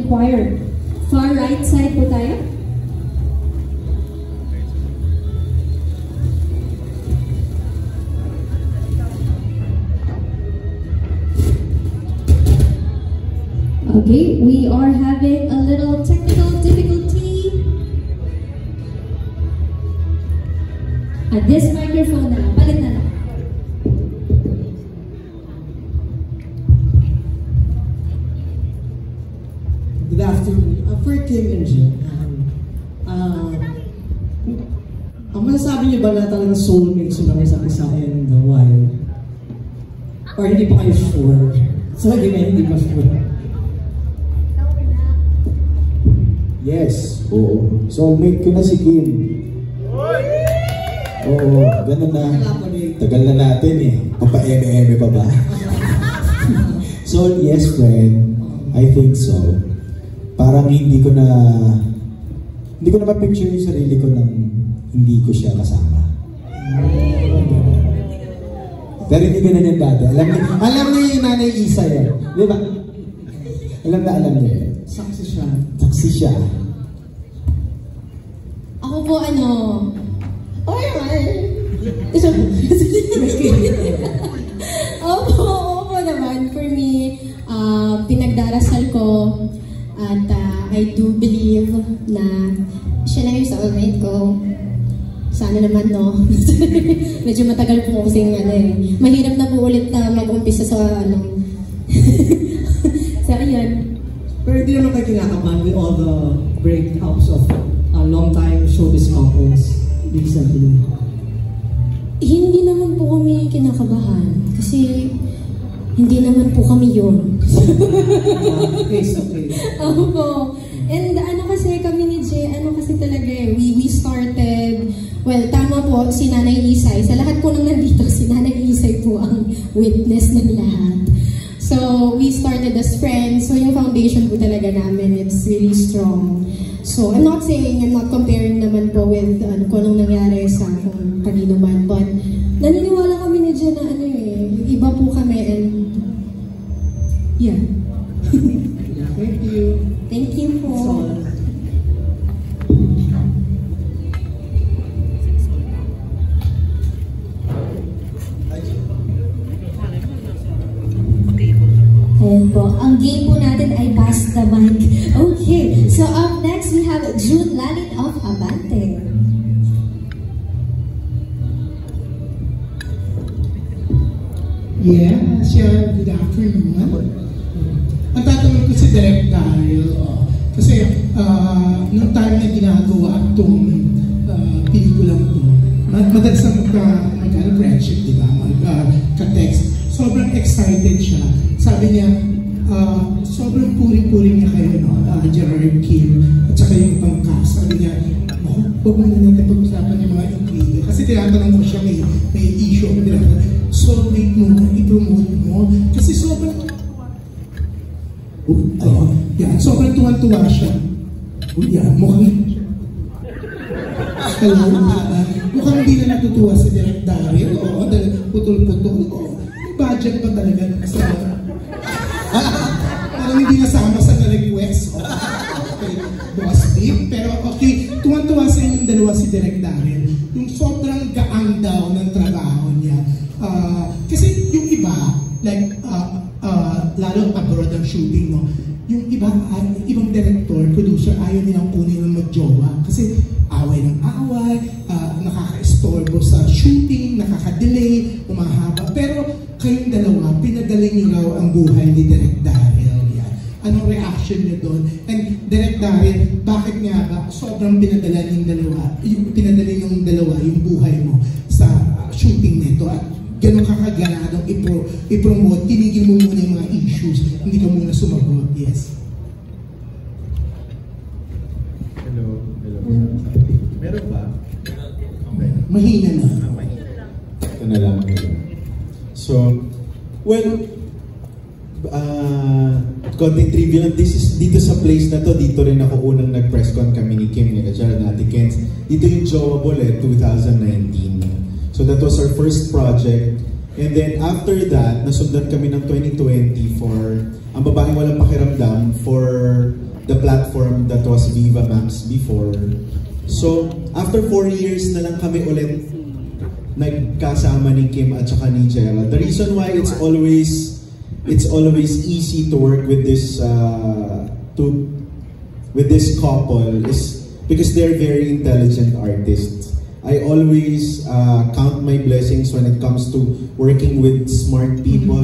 choir. Far right side po tayo. Okay, we are having a little technical difficulty. At this microphone na lang, palit na lang. Good afternoon. For Kim and Jim, ang masasabi niyo ba na talagang soulmates yung isa't isa and why? Or hindi pa kayo sure? So, hindi pa sure. Yes, oo. Soulmate ko na si Kim. Oo, ganun na. Tagal na natin eh. Papa-eme-eme pa ba? So, yes friend. I think so. Parang hindi ko na mapicture yung sarili ko nang hindi ko siya kasama. Pero hindi ganun yung dati. Alam niya yung Nanay Isa yan. Di ba? Alam niya yan. Saksi siya. Ako po Opo naman. For me, pinagdarasal ko at I do believe na siya na yung soulmate ko. Sana naman, no? Medyo matagal po kasi mahirap na po ulit na mag-umpisa sa so, ayan. Pero hindi naman kayo kinakabahan with all the breakups of long-time showbiz couples recently? Hindi naman po kami kinakabahan. Kasi hindi naman po kami yun. Okay. Opo. And kasi kami ni Jay, kasi talaga we started, well, tama po, si Nanay Isay. Sa lahat po nang nandito, si Nanay Isay po ang witness ng lahat. So, we started as friends. So, yung foundation po talaga namin, it's really strong. So, I'm not comparing naman po with kung anong nangyari sa kung kanino man. But, naniniwala kami ni Jen na iba po kami and yeah. Thank you. Thank you po. Ayan po. Ang game po natin ay pass the mic. Okay. So up next, we have June Lalit of Abante. Yes, good afternoon. Ang tatanong ko si Direk Daryl, kasi nung time na ginagawa itong pelikulang ito, madalas na mag-friendship, di ba? Ka-text. Sobrang excited siya. Sabi niya, sobrang puri-puri niya kayo, Gerard Kim, at saka yung ibang cast. Sabi niya, huwag muna natin pag-usapan yung mga ingredient. Kasi tinatanong ko siya, may issue. Soulmate mo, i-promote mo. Kasi sobrang sobrang tuwan-tuwa siya. Mukhang hindi na natutuwa si Direk Daryl. Dahil putol-putol. Budget pa talaga kasama. Parang hindi nasama sa request. Okay, Boss Deep. Pero okay, tuwan-tuwa sa inyong dalawa si Direk Daryl. Yung sobrang gaang daw ng trabaho niya. Kasi yung iba, like, lalo abroad ang shooting, no? Yung ibang director, producer, ayaw nilang kunin ng mag-jowa. Kasi away ng away, nakaka-estorbo sa shooting, nakaka-delay, umahaba. Pero kayong dalawa, pinagaling niyo raw ang buhay ni Direk Daryl. Yan. Anong reaction niyo doon? And Direk Daryl, bakit nga ba sobrang pinadala ng dalawa yung buhay mo sa shooting nito? At ganun kakaganadong i-promote, tinigil mo muna yung mga issues, hindi ka muna sumagot. Yes. Hello. Meron ba? Okay. Mahina na. Ito na lang. So, well, konting trivia, dito sa place na to, dito rin ako unang nag-press con kami ni Kim, ni Jared, na Ate Kens. Dito yung Jowa Bullet, 2019. So that was our first project. And then after that, nasundan kami ng 2020 for Ang Babaeng Walang Pakiramdam for the platform that was Viva Max before. So, after 4 years na lang kami ulit nagkasama ni Kim at saka ni Jella. The reason why it's always easy to work with this couple is because they're very intelligent artists. I always count my blessings when it comes to working with smart people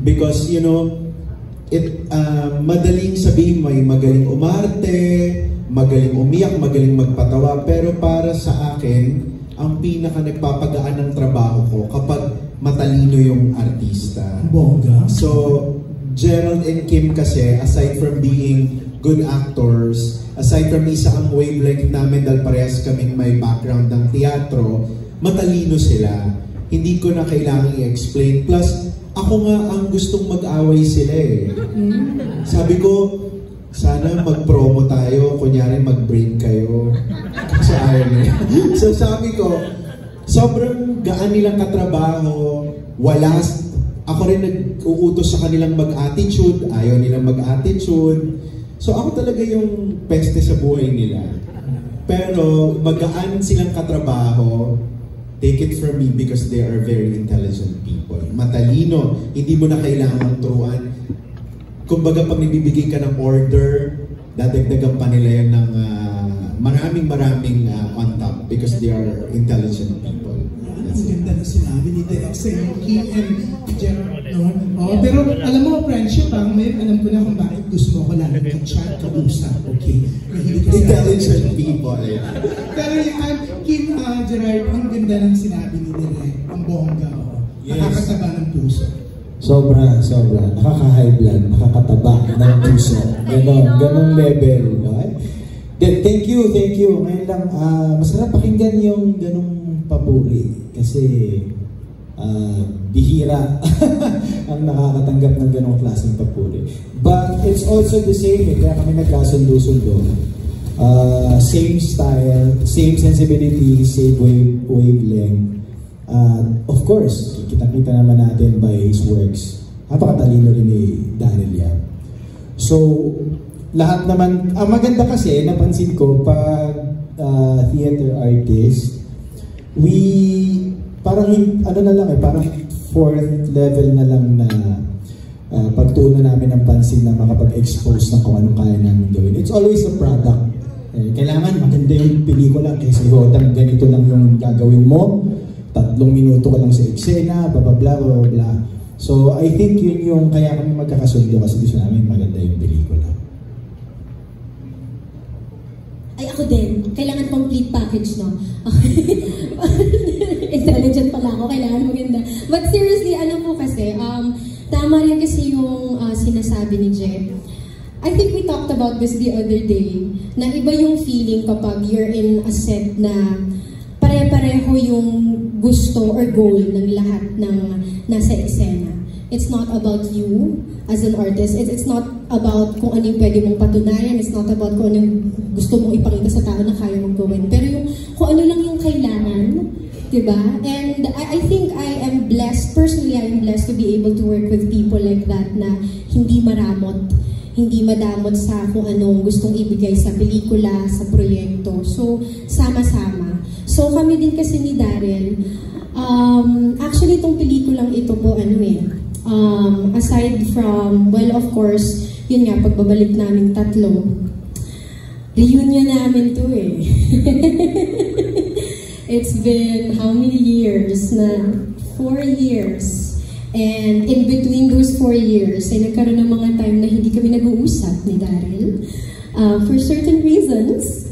because madaling sabihin may magaling umarte, magaling umiyak, magaling magpatawa, pero para sa akin ang pinaka nagpapagaan ng trabaho ko kapag matalino yung artista. Bongga. So Gerald and Kim kasi, aside from being good actors, aside from isa ang wavelength namin dahil parehas kaming may background ng teatro, matalino sila. Hindi ko na kailangang i-explain. Plus, ako nga ang gustong mag-away sila eh. Sabi ko, sana mag-promo tayo, kunyari mag-break kayo. Kasi ayaw nila. So sabi ko, sobrang gaan nilang katrabaho, ako rin nag-uutos sa kanilang mag-attitude, ayaw nilang mag-attitude. So ako talaga yung peste sa buhay nila. Pero magaan silang katrabaho, take it from me because they are very intelligent people. Matalino, hindi mo na kailangan turuan. Kumbaga pag nabibigay ka ng order, dadagdagan pa nila yan ng maraming on top because they are intelligent people. Ang ganda na sinabi ni Direk Kim and Gerald, no? Pero alam mo, friendship, alam ko na kung bakit gusto mo ko lang ka-chat, ka-usap, okay? Intelligent people. Pero Kim, Gerard, ang ganda ng sinabi ni Direk, ang bongga, nakakataba ng puso. Sobra. Nakaka-high blood, nakakataba ng puso. Ganong level. Okay? Then, thank you. Ngayon lang, masarap pakinggan yung ganong papuri. Kasi, bihira ang nakakatanggap ng ganong klaseng papuri. But, it's also the same. Kaya kami nagkasundo-sundo. Same style, same sensibility, same wavelength. Of course, kita-kita naman natin by his works. Napakatalino rin ni Daryl yan. So, lahat naman, ang maganda kasi, napansin ko, pag theater artist, parang parang fourth level na lang na pagtuunan namin ng pansin na makapag-expose na kung anong kaya namin gawin. It's always a product. Kailangan maganda yung pelikula kasi ganito lang yung gagawin mo. 3 minuto ka lang sa eksena, blah. So, I think yun yung kaya kami magkakasundo kasi gusto namin maganda yung pelikula. Ay, ako din. Kailangan complete package, no? Intelligent pala ako. Kailangan maganda. But seriously, po kasi, tama rin kasi yung sinasabi ni Jay. I think we talked about this the other day, na iba yung feeling kapag you're in a set na pare-pareho yung gusto or goal ng lahat ng nasa eksena. It's not about you as an artist. It's not about kung ano yung pwede mong patunayan. It's not about kung ano yung gusto mong ipakita sa tao na kaya mong gawin. Pero yung kung ano lang yung kailangan, diba? And I think I am blessed, personally I am blessed to be able to work with people like that na hindi maramot, hindi madamot sa kung anong gustong ibigay sa pelikula, sa proyekto. So, sama-sama. So, kami din kasi ni Daryl, actually itong pelikulang ito po, aside from, well, of course, yun nga, pagbabalik namin tatlo, reunion namin to eh. It's been how many years na? 4 years. And in between those 4 years, ay nagkaroon ng mga time na hindi kami nag-uusap ni Daryl for certain reasons.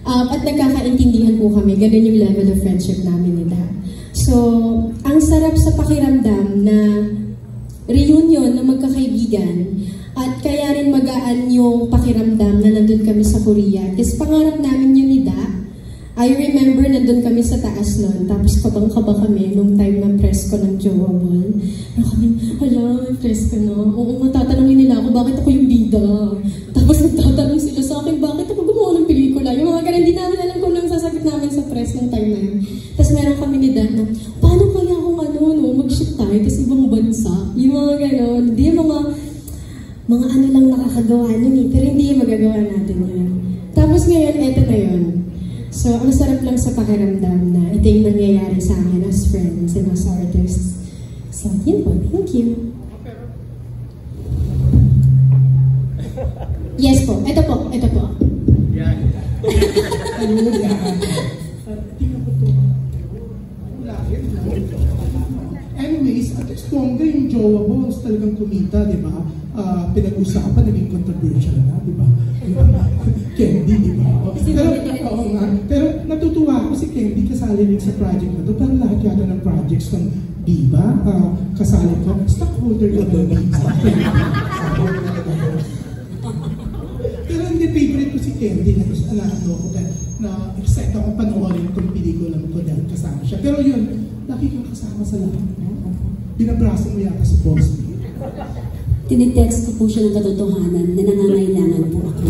At nagkakaintindihan po kami. Ganun yung level of friendship namin ni Daryl. So, ang sarap sa pakiramdam na reunion na magkakaibigan at kaya rin magaan yung pakiramdam na nandun kami sa Korea is pangarap namin yun ni Da. I remember nandun kami sa taas nun, tapos kabang-kaba kami nung time ng press ko ng Jowa Ball. Ano kami, hala, press ko na. Oo, matatanungin nila ako, bakit ako yung bida? Tapos nagtatanong sila sa akin, bakit ako gumawa ng pelikula? Yung mga ganun, hindi namin alam kung anong sasagot namin sa press ng time na yun. Tapos meron kami ni Dan na, paano kaya kung mag-shoot tayo makakagawa nun eh. Pero hindi magagawa natin yun. Tapos ngayon, eto na yun. So, ang sarap lang sa pakiramdam na ito yung nangyayari sa amin as friends and as artists. So, yun po. Thank you. Yes po. Ito po. Ito po. Ayun, yan. Tingnan ko to. Anyways, at stronger yung jowa boss talagang kumita, di ba? Pinag-usapan, naging controversial na, di ba? Candy, di ba? Oo nga. Pero natutuwa ako si Candy kasali rin sa project na to. Parang lahat yata ng projects ng Viva, kasali ko. Stockholder ka ba? Pero hindi favorite ko si Candy na excited ako panoorin itong pelikula ko dahil kasama siya. Pero yun, laki kang kasama sa lahat. Binabraso mo yata si Boss. Tinitext ko po siya ng katotohanan na nangangailangan po ako.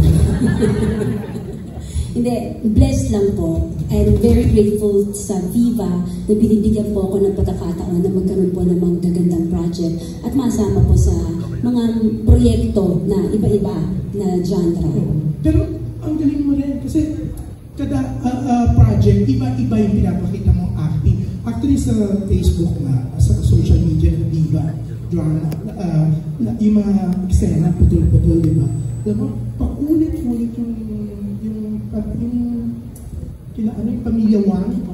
Hindi, blessed lang po. And very grateful sa Viva na binibigyan po ako ng pagkakataon na magkaroon po ng mga gagandang project at masama po sa mga proyekto na iba-iba na genre. Pero ang galing mo rin kasi kada project, iba-iba yung pinapakita mong acting. Actually sa Facebook na, sa social media ng Viva, drama, yung mga eksena, putol-putol, di ba? Alam mo, paulit-ulit yung pamilya Wang,